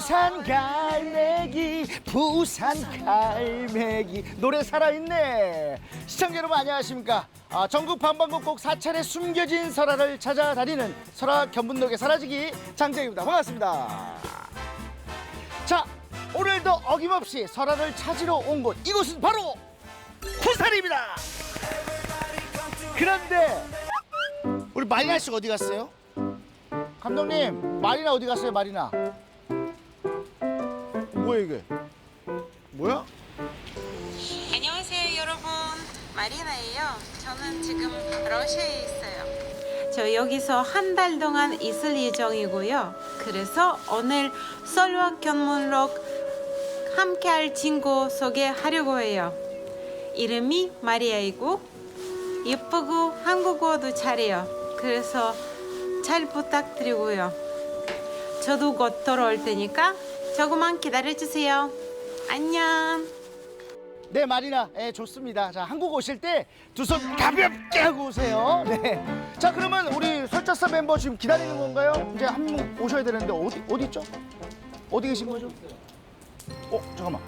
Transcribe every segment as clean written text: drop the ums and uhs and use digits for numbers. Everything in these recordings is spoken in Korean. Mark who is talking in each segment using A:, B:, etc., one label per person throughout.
A: 부산 갈매기 부산 갈매기 노래 살아있네. 시청자 여러분 안녕하십니까. 전국 방방곡곡 사찰에 숨겨진 설화를 찾아다니는 설화 견문록의 사라지기 장재입니다. 반갑습니다. 자, 오늘도 어김없이 설화를 찾으러 온 곳, 이곳은 바로 부산입니다. 그런데 우리 마리나 씨가 어디 갔어요? 감독님, 마리나 어디 갔어요? 마리나. 뭐야 이게? 뭐야?
B: 안녕하세요 여러분, 마리나예요. 저는 지금 러시아에 있어요. 저 여기서 한 달 동안 있을 예정이고요. 그래서 오늘 설화 견문록 함께할 친구 소개하려고 해요. 이름이 마리아이고 예쁘고 한국어도 잘해요. 그래서 잘 부탁드리고요. 저도 곧 돌아올 테니까 조금만 기다려주세요. 안녕.
A: 네, 마리나. 네, 좋습니다. 자, 한국 오실 때 두 손 가볍게 하고 오세요. 네. 자, 그러면 우리 설자사 멤버 지금 기다리는 건가요? 이제 한 분 오셔야 되는데 어디 있죠? 어디 계신 거죠? 잠깐만.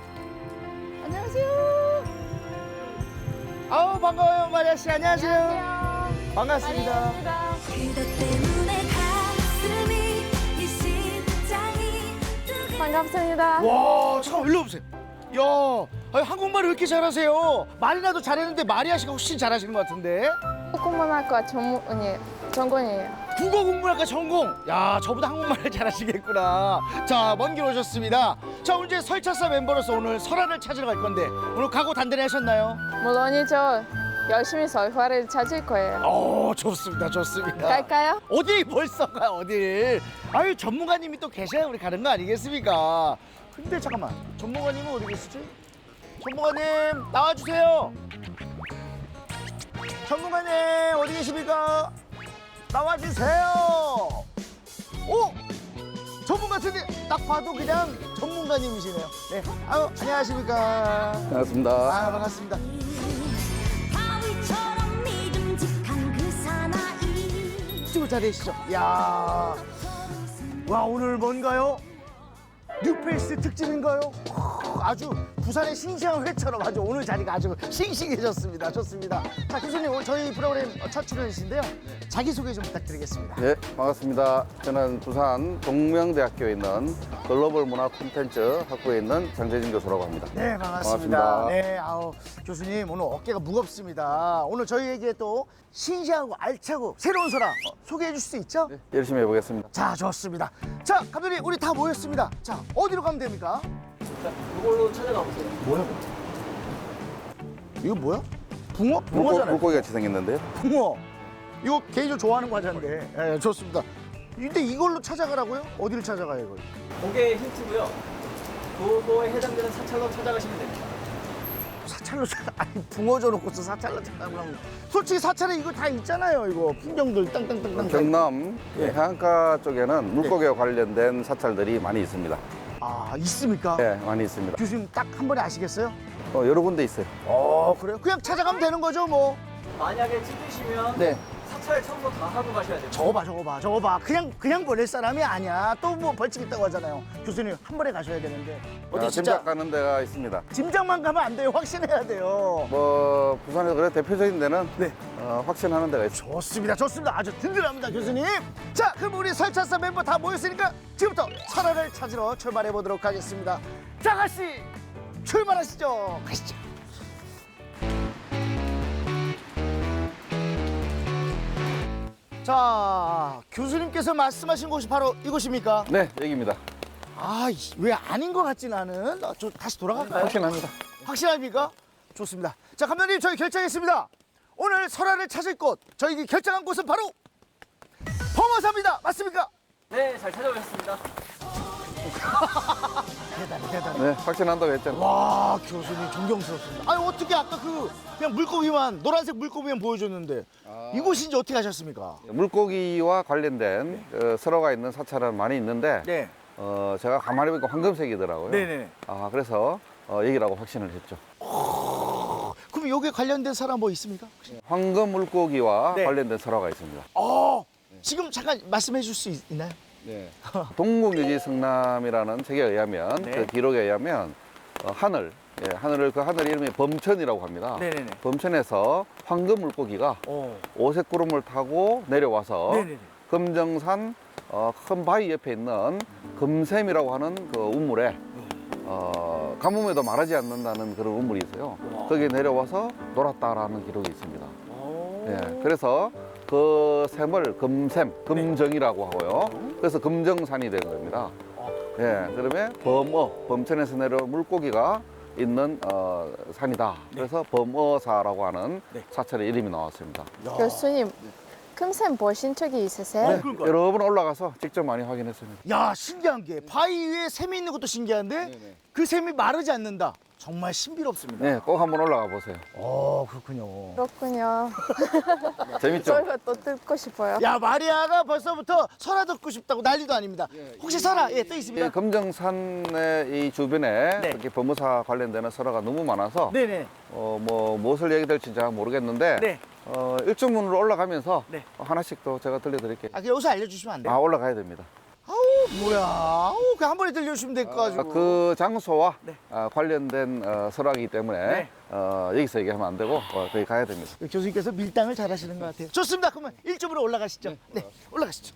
A: 안녕하세요. 아우, 반가워요, 마리아 씨. 안녕하세요. 반갑습니다.
C: 반갑습니다.
A: 와, 잠깐만 일로 오세요. 야, 한국말 왜 이렇게 잘하세요? 마리나도 잘했는데 마리아 씨가 훨씬 잘하시는 것 같은데.
C: 국문학과 전공이에요.
A: 국어국문학과 전공. 야, 저보다 한국말을 잘하시겠구나. 자, 먼 길 오셨습니다. 자, 오늘 이제 설차사 멤버로서 오늘 설화를 찾으러 갈 건데 오늘 각오 단단히 하셨나요?
C: 물론이죠. 열심히 설화를 찾을 거예요.
A: 좋습니다, 좋습니다.
C: 갈까요?
A: 어디 벌써 가 어딜? 아유, 전문가님이 또 계셔야 우리 가는 거 아니겠습니까? 근데 잠깐만, 전문가님은 어디 계시지? 전문가님 나와주세요. 전문가님 어디 계십니까? 나와주세요. 전문가 같은데 딱 봐도 그냥 전문가님이시네요. 네, 아유, 안녕하십니까?
D: 반갑습니다.
A: 아, 반갑습니다. 이쪽으로 자리하시죠. 야, 와, 오늘 뭔가요? 뉴페이스 특집인가요? 아주 부산의 싱싱한 회처럼 아주 오늘 자리가 아주 싱싱해졌습니다. 좋습니다. 자, 교수님, 오늘 저희 프로그램 첫 출연이신데요. 자기소개 좀 부탁드리겠습니다.
D: 네, 반갑습니다. 저는 부산 동명대학교에 있는 글로벌 문화 콘텐츠 학부에 있는 장재진 교수라고 합니다.
A: 네, 반갑습니다.
D: 반갑습니다.
A: 네, 교수님 오늘 어깨가 무겁습니다. 오늘 저희에게 또 신기하고 알차고 새로운 설화 소개해 주실 수 있죠?
D: 네, 열심히 해보겠습니다.
A: 자, 좋습니다. 자, 감독님, 우리 다 모였습니다. 자, 어디로 가면 됩니까?
E: 자, 이걸로 찾아가 보세요.
A: 뭐야? 이거 뭐야? 붕어? 붕어잖아요.
D: 물고기 같이 생겼는데요.
A: 붕어. 이거 개인적으로 좋아하는 과자인데. 예, 좋습니다. 근데 이걸로 찾아가라고요? 어디를 찾아가요, 이걸?
E: 그게 힌트고요. 그거에 해당되는 사찰로 찾아가시면 됩니다.
A: 사찰로 아니, 붕어 줘놓고서 사찰로 찾아가면 솔직히 사찰에 이거 다 있잖아요. 이거 풍경들 땅땅땅땅.
D: 경남
A: 예.
D: 해안가 쪽에는 물고기와 관련된 사찰들이 많이 있습니다.
A: 아, 있습니까?
D: 네, 많이 있습니다.
A: 교수님 딱 한 번에 아시겠어요?
D: 여러 군데 있어요.
A: 그래요? 그냥 찾아가면 되는 거죠, 뭐.
E: 만약에 찍으시면
A: 네.
E: 사찰 청소 다 하고 가셔야 돼요.
A: 저거 봐. 그냥 보낼 사람이 아니야. 또 뭐 벌칙 있다고 하잖아요. 교수님 한 번에 가셔야 되는데. 어디 진짜
D: 짐작 가는 데가 있습니다.
A: 짐작만 가면 안 돼요. 확신해야 돼요.
D: 부산에서 그래 대표적인 데는
A: 네.
D: 확신하는 데가 있어요.
A: 좋습니다. 아주 든든합니다, 교수님. 자, 그럼 우리 설차사 멤버 다 모였으니까 지금부터 설화를 찾으러 출발해 보도록 하겠습니다. 자, 가시 출발하시죠. 가시죠. 자, 교수님께서 말씀하신 곳이 바로 이곳입니까?
D: 네, 여기입니다.
A: 왜 아닌 것 같지 나는? 저 다시 돌아갈까요?
D: 확신합니다.
A: 확실합니까? 좋습니다. 자, 감독님, 저희 결정했습니다. 오늘 설화를 찾을 곳, 저희 결정한 곳은 바로 범어사입니다. 맞습니까?
E: 네, 잘 찾아오셨습니다.
A: 대단해.
D: 네, 확신한다고 했잖아요.
A: 와, 교수님 존경스럽습니다. 아니, 어떻게 아까 그냥 물고기만, 노란색 물고기만 보여줬는데 이곳인지 어떻게 하셨습니까?
D: 물고기와 관련된 설화가 있는 사찰은 많이 있는데
A: 네.
D: 제가 가만히 보니까 황금색이더라고요.
A: 네네.
D: 그래서 여기라고 확신을 했죠.
A: 그럼 여기에 관련된 사람 뭐 있습니까? 혹시?
D: 황금 물고기와
A: 네.
D: 관련된 설화가 있습니다.
A: 지금 잠깐 말씀해 줄 수 있나요?
D: 동국유지 성남이라는 책에 의하면
A: 네.
D: 그 기록에 의하면 하늘, 하늘을 그 하늘 이름이 범천이라고 합니다.
A: 네네네.
D: 범천에서 황금 물고기가 오색 구름을 타고 내려와서
A: 네네네.
D: 금정산 큰 바위 옆에 있는 금샘이라고 하는 그 우물에 가뭄에도 마르지 않는다는 그런 우물이 있어요. 거기에 내려와서 놀았다라는 기록이 있습니다. 그래서 그 샘을 금샘, 금정이라고 하고요. 그래서 금정산이 된 겁니다. 그러면 범천에서 내려온 물고기가 있는 산이다. 그래서 범어사라고 하는 사찰의 이름이 나왔습니다.
C: 교수님, 금샘 보신 적이 있으세요?
A: 그러니까요.
D: 여러 번 올라가서 직접 많이 확인했습니다.
A: 야, 신기한 게 바위 위에 샘이 있는 것도 신기한데 그 샘이 마르지 않는다. 정말 신비롭습니다.
D: 네, 꼭 한번 올라가 보세요.
A: 그렇군요.
C: 그렇군요.
D: 재밌죠?
C: 저희가 또 듣고 싶어요.
A: 야, 마리아가 벌써부터 설화 듣고 싶다고 난리도 아닙니다. 혹시 설화 또 있습니다.
D: 이 금정산의 이 주변에
A: 네.
D: 이렇게 범어사 관련되는 설화가 너무 많아서
A: 네네.
D: 무엇을 얘기될지 잘 모르겠는데
A: 네.
D: 일주문으로 올라가면서
A: 네.
D: 하나씩 또 제가 들려드릴게요.
A: 여기서 알려주시면 안 돼요?
D: 올라가야 됩니다.
A: 뭐야. 그냥 한 번에 들려주시면 될 거 가지고.
D: 그 장소와
A: 네.
D: 관련된 설화이기 때문에
A: 네.
D: 여기서 얘기하면 안 되고 거기 가야 됩니다.
A: 교수님께서 밀당을 잘 하시는 것 같아요. 좋습니다. 그러면 1점으로 올라가시죠. 네, 올라가시죠.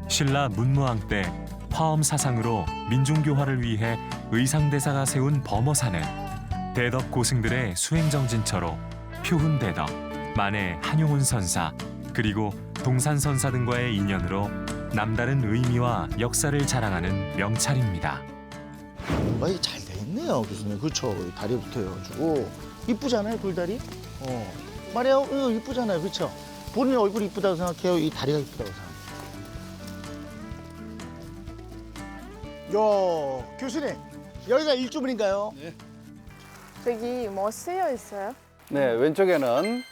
F: 신라 문무왕 때 화엄 사상으로 민중교화를 위해 의상대사가 세운 범어사는 대덕 고승들의 수행정진처로 표훈대덕, 만해 한용운 선사, 그리고 동산 선사 등과의 인연으로 남다른 의미와 역사를 자랑하는 명찰입니다.
A: 이게 잘 돼 있네요, 교수님. 그렇죠. 다리 붙어가지고 이쁘잖아요, 돌다리. 말이야, 이거 이쁘잖아요, 그렇죠. 본인 얼굴이 이쁘다고 생각해요. 이 다리가 이쁘다고 생각해요. 야, 교수님, 여기가 일주문인가요?
C: 저기 뭐 쓰여 있어요?
D: 네, 왼쪽에는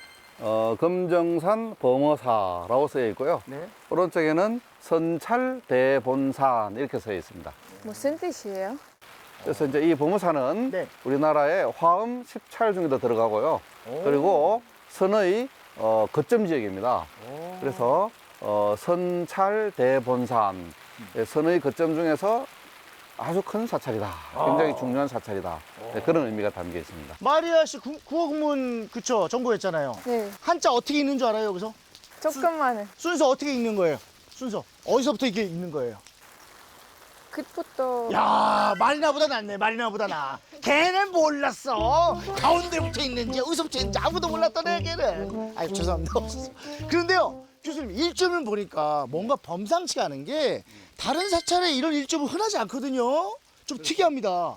D: 금정산 범어사라고 쓰여 있고요.
A: 네.
D: 오른쪽에는 선찰대본산 이렇게 쓰여 있습니다.
C: 무슨 뜻이에요?
D: 그래서 이제 이 범어사는
A: 네.
D: 우리나라의 화엄 10찰 중에도 들어가고요. 그리고 선의 거점 지역입니다. 그래서 선찰대본산, 선의 거점 중에서 아주 큰 사찰이다. 굉장히 중요한 사찰이다. 그런 의미가 담겨 있습니다.
A: 마리아 씨 국어국문 그쵸 전공했잖아요.
C: 네,
A: 한자 어떻게 읽는 줄 알아요 여기서?
C: 조금만은.
A: 순서 어떻게 읽는 거예요? 순서 어디서부터 이렇게 읽는 거예요?
C: 끝부터.
A: 야, 마리나보다 낫네. 마리나보다 나. 걔는 몰랐어. 가운데부터 있는지 어디서부터 있는지 아무도 몰랐다네 걔는. 아이 죄송합니다. 없어서. 그런데요, 교수님 일점을 보니까 뭔가 범상치 않은 게 다른 사찰에 이런 일점은 흔하지 않거든요. 좀 특이합니다.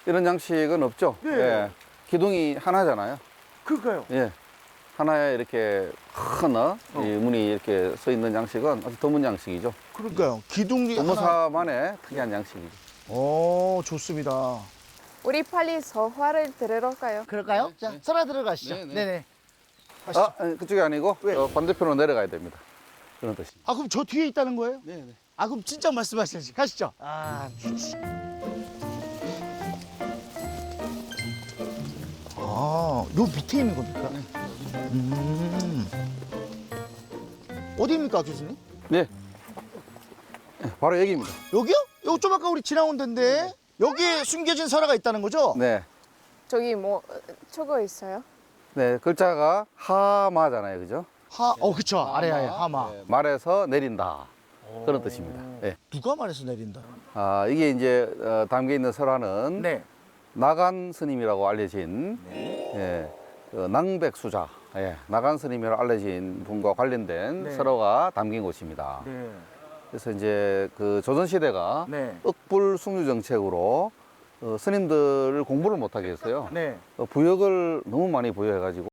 D: 이런 양식은 없죠.
A: 네.
D: 기둥이 하나잖아요.
A: 그럴까요?
D: 예. 하나에 이렇게 큰 이 문이 이렇게 서 있는 양식은 아주 드문 양식이죠.
A: 그러니까요. 기둥이 하나.
D: 범어사만의 특이한 양식이죠.
A: 오, 좋습니다.
C: 우리 빨리 서화를 들으러 가요.
A: 그럴까요? 자, 설아 들어가시죠.
D: 네, 네.
A: 네네.
D: 아니, 그쪽이 아니고 반대편으로 내려가야 됩니다. 그런 뜻입니다.
A: 그럼 저 뒤에 있다는 거예요?
D: 네, 네.
A: 그럼 진짜 말씀하셔야지. 가시죠. 요 밑에 있는 겁니까? 어디입니까, 교수님?
D: 네. 바로 여기입니다.
A: 여기요? 여기 좀 아까 우리 지나온 데인데 여기에 숨겨진 설화가 있다는 거죠?
D: 네.
C: 저기 뭐 적어 있어요?
D: 네, 글자가 하마잖아요. 그죠?
A: 그쵸. 아래에 하마.
D: 말에서 내린다. 그런 뜻입니다. 네.
A: 누가 말해서 내린다?
D: 이게 이제 담겨 있는 설화는
A: 네.
D: 나간 스님이라고 알려진 낭백수자, 나간 스님이라고 알려진 분과 관련된
A: 네.
D: 설화가 담긴 곳입니다.
A: 네.
D: 그래서 이제 그 조선시대가
A: 네.
D: ը불숭유 정책으로 스님들을 공부를 못하게 했어요.
A: 네.
D: 부역을 너무 많이 부여해가지고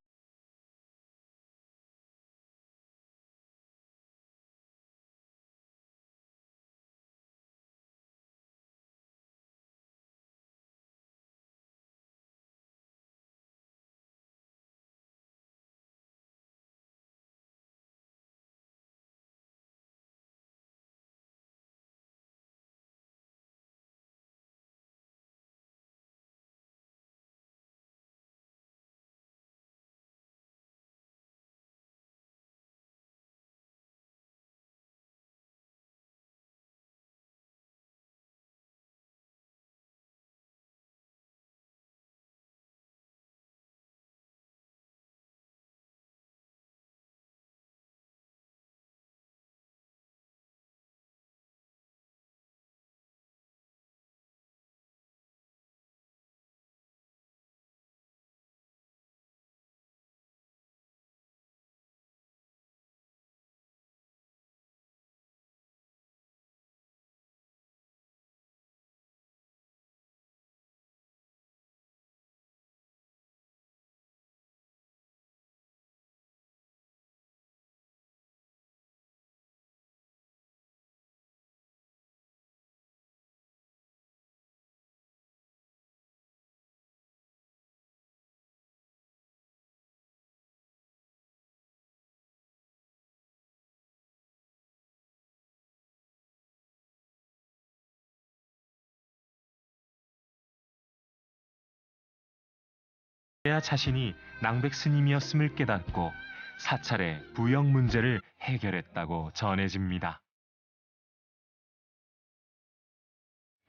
F: 자신이 낭백 스님이었음을 깨닫고 사찰의 부역 문제를 해결했다고 전해집니다.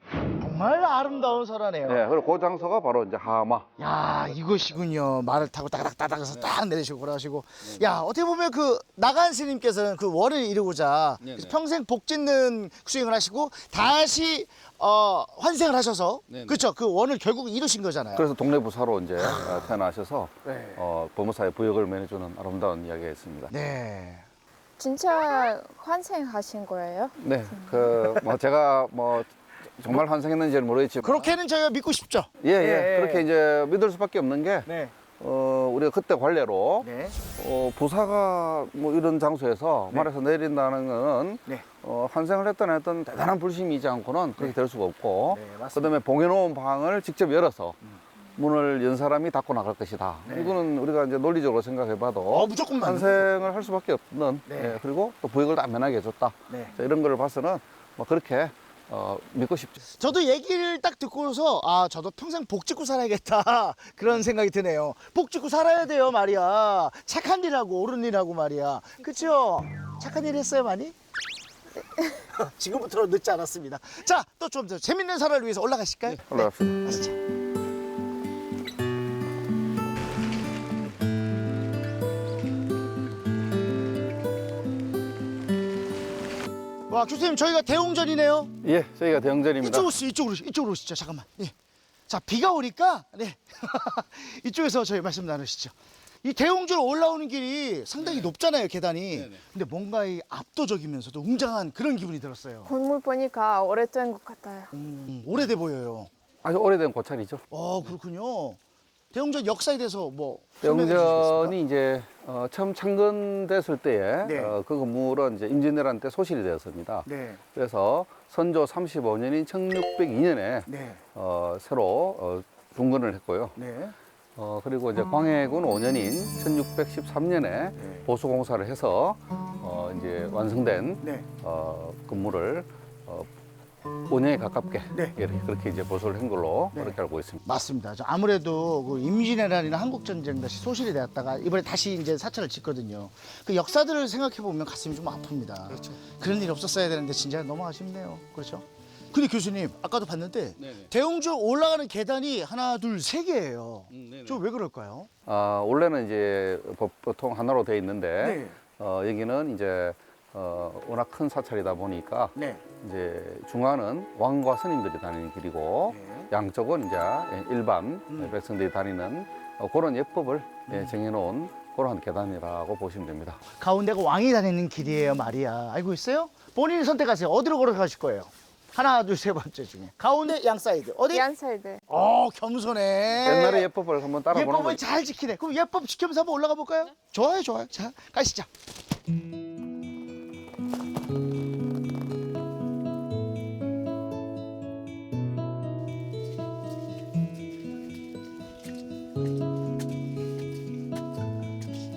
A: 정말 아름다운 설화네요.
D: 네, 그리고 그 장소가 바로 이제 하마.
A: 야, 이것이군요. 말을 타고 따닥따닥해서 딱 내리시고 그러시고. 야, 어떻게 보면 그 나간 스님께서는 그 원을 이루고자 그래서 평생 복 짓는 수행을 하시고 다시 환생을 하셔서 그렇죠. 그 원을 결국 이루신 거잖아요.
D: 그래서 동네 부사로 이제 태어나셔서
A: 네.
D: 법무사의 부역을 매해주는 아름다운 이야기가 있습니다.
A: 네.
C: 진짜 환생하신 거예요?
D: 네, 그 뭐 제가 뭐 정말 환생했는지는 모르겠지만
A: 그렇게는 저희가 믿고 싶죠.
D: 예,
A: 예.
D: 그렇게 이제 믿을 수밖에 없는 게
A: 네.
D: 우리가 그때 관례로
A: 네.
D: 부사가 뭐 이런 장소에서
A: 네.
D: 말에서 내린다는 거는
A: 네.
D: 환생을 했던 했던 대단한 불심이지 않고는 그렇게 될 수가 없고
A: 네, 맞습니다.
D: 그다음에 봉해놓은 방을 직접 열어서 문을 연 사람이 닫고 나갈 것이다.
A: 네.
D: 이거는 우리가 이제 논리적으로 생각해봐도
A: 무조건 맞는
D: 환생을 할 수밖에 없는
A: 네.
D: 예, 그리고 또 부역을 안면하게 해줬다.
A: 네.
D: 자, 이런 거를 봐서는 뭐 그렇게 믿고 싶죠.
A: 저도 얘기를 딱 듣고서 아 저도 평생 복 짓고 살아야겠다 그런 생각이 드네요. 복 짓고 살아야 돼요 말이야. 착한 일하고 옳은 일하고 말이야. 그렇죠? 착한 일 했어요 많이? 지금부터는 늦지 않았습니다. 자, 또 좀 더 재밌는 설화를 위해서 올라가실까요?
D: 올라갑시다.
A: 가시죠. 와 교수님 저희가 대웅전이네요.
D: 예, 저희가 대형전입니다.
A: 이쪽으로 오시죠. 잠깐만. 예. 자, 비가 오니까 네. 이쪽에서 저희 말씀 나누시죠. 이 대웅전 올라오는 길이 상당히 높잖아요, 계단이. 근데 뭔가 이 압도적이면서도 웅장한 그런 기분이 들었어요.
C: 건물 보니까 오래된 것 같아요.
A: 오래돼 보여요.
D: 아주 오래된 고찰이죠.
A: 그렇군요. 대웅전 역사에 대해서 뭐 설명해
D: 대웅전이 이제 처음 창건됐을 때에
A: 네.
D: 그 건물은 이제 임진왜란 때 소실이 되었습니다.
A: 네.
D: 그래서 선조 35년인 1602년에
A: 네.
D: 새로 중건을 했고요.
A: 네.
D: 그리고 이제 광해군 5년인 1613년에
A: 네.
D: 보수공사를 해서 이제 완성된
A: 네.
D: 건물을 5년에 가깝게
A: 네.
D: 그렇게 이제 보수를 한 걸로
A: 네.
D: 그렇게 알고 있습니다.
A: 맞습니다. 아무래도 그 임진왜란이나 한국전쟁 다시 소실이 되었다가 이번에 다시 이제 사찰을 짓거든요. 그 역사들을 생각해 보면 가슴이 좀 아픕니다.
E: 그렇죠.
A: 그런 일이 없었어야 되는데 진짜 너무 아쉽네요. 그렇죠? 근데 교수님 아까도 봤는데 대웅전 올라가는 계단이 하나, 둘, 세 개예요. 좀 왜 그럴까요?
D: 원래는 이제 보통 하나로 돼 있는데
A: 네.
D: 여기는 이제 워낙 큰 사찰이다 보니까
A: 네.
D: 이제 중간은 왕과 스님들이 다니는 길이고
A: 네.
D: 양쪽은 이제 일반 백성들이 다니는 그런 예법을 정해놓은 그런 계단이라고 보시면 됩니다.
A: 가운데가 왕이 다니는 길이에요, 말이야. 알고 있어요? 본인이 선택하세요. 어디로 걸어가실 거예요? 하나, 둘, 세 번째 중에 가운데 양 사이드 어디?
C: 양살들.
A: 겸손해.
D: 옛날의 예법을 한번 따라보는
A: 예법을
D: 거죠.
A: 잘 지키네. 그럼 예법 지키면서 한번 올라가 볼까요? 좋아요. 자, 가시죠.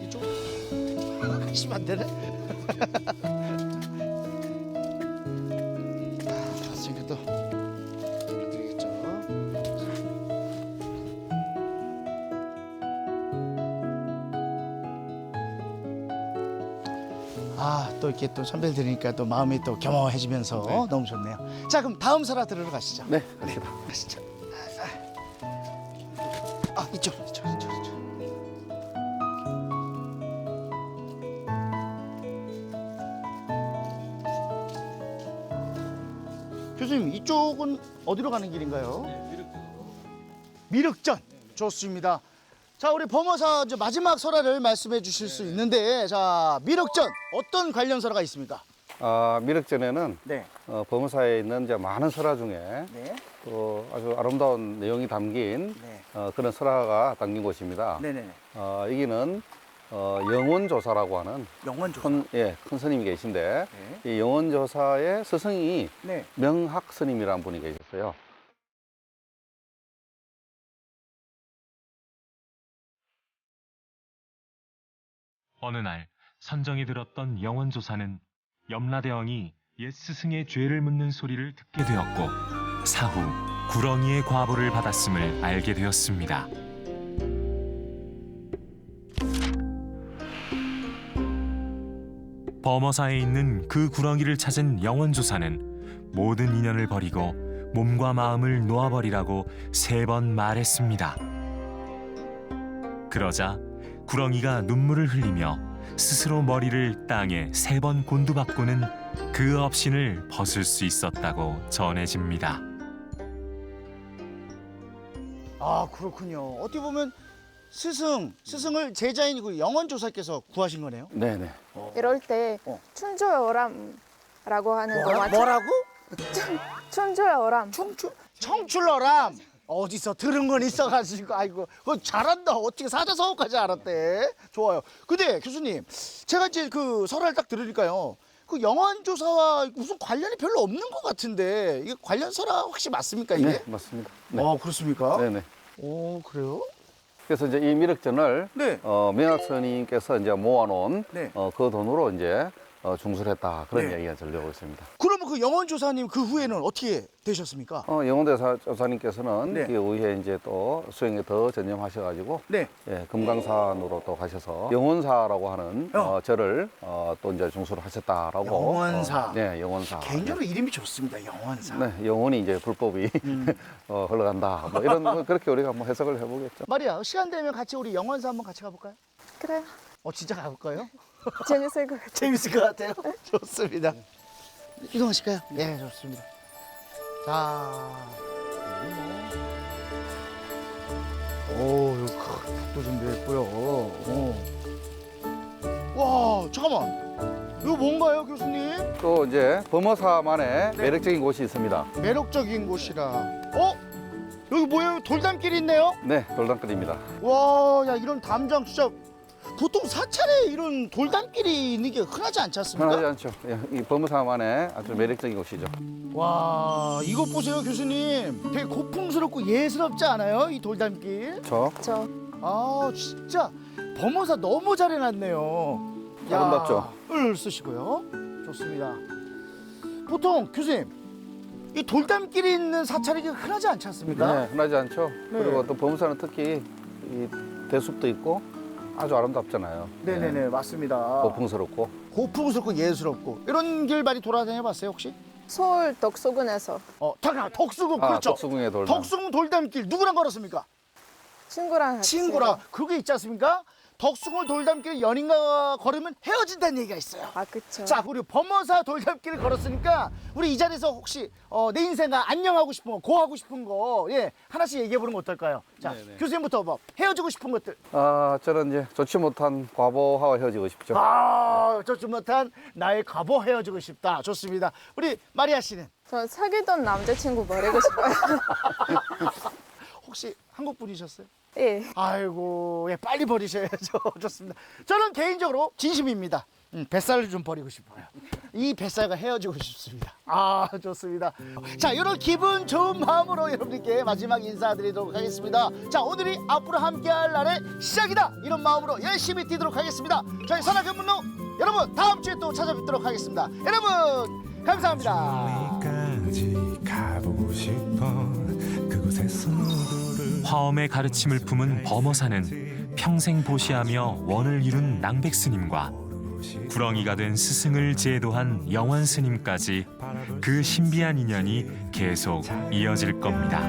A: 이쪽 하시면 안 되네. 좋았으니까 또 드리겠죠. 또 이렇게 또 선배를 들으니까 또 마음이 또 겸허해지면서 너무 좋네요. 자, 그럼 다음 설화 들으러 가시죠.
D: 네, 갑시다.
A: 가시죠. 이쪽. 교수님, 이쪽은 어디로 가는 길인가요? 미륵전. 좋습니다. 자, 우리 범어사 이제 마지막 설화를 말씀해 주실 수 있는데, 자, 미륵전 어떤 관련 설화가 있습니까?
D: 미륵전에는
A: 네.
D: 범사에 있는 이제 많은 설화 중에
A: 네.
D: 또 아주 아름다운 내용이 담긴
A: 네.
D: 그런 설화가 담긴 곳입니다.
A: 네네.
D: 여기는 영원조사라고 하는
A: 영원조.
D: 큰 스님이 계신데
A: 네.
D: 이 영원조사의 스승이
A: 네.
D: 명학 스님이라는 분이 계셨어요.
F: 어느 날 선정이 들었던 영원조사는 염라대왕이 옛 스승의 죄를 묻는 소리를 듣게 되었고 사후 구렁이의 과보를 받았음을 알게 되었습니다. 범어사에 있는 그 구렁이를 찾은 영원조사는 모든 인연을 버리고 몸과 마음을 놓아버리라고 3번 말했습니다. 그러자 구렁이가 눈물을 흘리며 스스로 머리를 땅에 3번 곤두박고는 그 업신을 벗을 수 있었다고 전해집니다.
A: 아 그렇군요. 어떻게 보면 스승을 제자인 영원조사께서 구하신 거네요.
D: 네네.
C: 이럴 때 춘조어람라고 하는 거 맞죠?
A: 뭐라고?
C: 춘조어람.
A: 청출어람. 어디서 들은 건 있어가지고 아이고 그거 잘한다. 어떻게 사자성어까지 알았대. 좋아요. 근데 교수님 제가 이제 그 설화를 딱 들으니까요. 그 영원조사와 무슨 관련이 별로 없는 것 같은데 이게 관련 설화 혹시 맞습니까 이게?
D: 네, 맞습니다. 네.
A: 그렇습니까?
D: 네네.
A: 오 그래요?
D: 그래서 이제 이 미륵전을
A: 네.
D: 명학 스님께서 이제 모아놓은
A: 네.
D: 그 돈으로 이제 중술했다 그런
A: 네.
D: 이야기가 들려오고 있습니다.
A: 그러면 그 영원조사님 그 후에는 어떻게 되셨습니까?
D: 영원대사님께서는
A: 네.
D: 그 후에 이제 또 수행에 더 전념하셔가지고
A: 네.
D: 예, 금강산으로 또 가셔서 영원사라고 하는 절을 또 이제 중수를 하셨다라고.
A: 영원사.
D: 네, 영원사.
A: 개인적으로 이름이 좋습니다. 영원사.
D: 네, 영원히 이제 불법이 흘러간다. 뭐 이런 그렇게 우리가 한번 해석을 해보겠죠.
A: 마리아 시간 되면 같이 우리 영원사 한번 같이 가볼까요?
C: 그래요.
A: 진짜 가볼까요?
C: 재밌을 것 같아요.
A: 재밌을 것 같아요. 좋습니다. 이동하실까요? 네, 좋습니다. 자, 여기 도 준비했고요. 와, 잠깐만. 이거 뭔가요, 교수님?
D: 또 이제 범어사만의 매력적인 곳이 있습니다.
A: 매력적인 곳이라. 여기 뭐예요? 돌담길이 있네요?
D: 네, 돌담길입니다.
A: 와, 야, 이런 담장 진짜 보통 사찰에 이런 돌담길이 있는 게 흔하지 않지 않습니까?
D: 흔하지 않죠. 예, 이 범어사만의 아주 매력적인 곳이죠.
A: 와, 이것 보세요, 교수님. 되게 고풍스럽고 예스럽지 않아요? 이 돌담길.
D: 저
A: 진짜 범어사 너무 잘 해놨네요.
D: 아름답죠?
A: 을 쓰시고요. 좋습니다. 보통 교수님, 이 돌담길이 있는 사찰이 흔하지 않지 않습니까?
D: 네, 흔하지 않죠.
A: 네.
D: 그리고 또 범어사는 특히 이 대숲도 있고 아주 아름답잖아요.
A: 네네네, 맞습니다.
D: 고풍스럽고.
A: 고풍스럽고 예스럽고 이런 길 많이 돌아다녀봤어요 혹시?
C: 서울 덕수궁에서
A: 잠깐 덕수궁 그렇죠.
D: 덕수궁의 돌담.
A: 덕수궁 돌담길 누구랑 걸었습니까?
C: 친구랑 같이.
A: 친구랑 그게 있지 않습니까? 덕수궁 돌담길 연인과 걸으면 헤어진다는 얘기가 있어요.
C: 아 그쵸.
A: 자, 우리 범어사 돌담길을 걸었으니까 우리 이 자리에서 혹시 내 인생과 안녕하고 싶은 거, 고하고 싶은 거 하나씩 얘기해 보는 거 어떨까요? 자,
D: 네네.
A: 교수님부터 헤어지고 싶은 것들.
D: 저는 이제 좋지 못한 과보와 헤어지고 싶죠.
A: 좋지 못한 나의 과보 헤어지고 싶다. 좋습니다. 우리 마리아 씨는
C: 저 사귀던 남자친구 버리고 싶어요.
A: 혹시 한국 분이셨어요?
C: 예.
A: 아이고, 빨리 버리셔야죠. 좋습니다. 저는 개인적으로 진심입니다. 뱃살을 좀 버리고 싶어요. 이 뱃살과 헤어지고 싶습니다. 좋습니다. 자, 이런 기분 좋은 마음으로 여러분께 마지막 인사드리도록 하겠습니다. 자, 오늘이 앞으로 함께할 날의 시작이다. 이런 마음으로 열심히 뛰도록 하겠습니다. 저희 선악견문로 여러분 다음 주에 또 찾아뵙도록 하겠습니다. 여러분 감사합니다.
G: 가보고 싶어 그곳에서
F: 화엄의 가르침을 품은 범어사는 평생 보시하며 원을 이룬 낭백스님과 구렁이가 된 스승을 제도한 영원스님까지 그 신비한 인연이 계속 이어질 겁니다.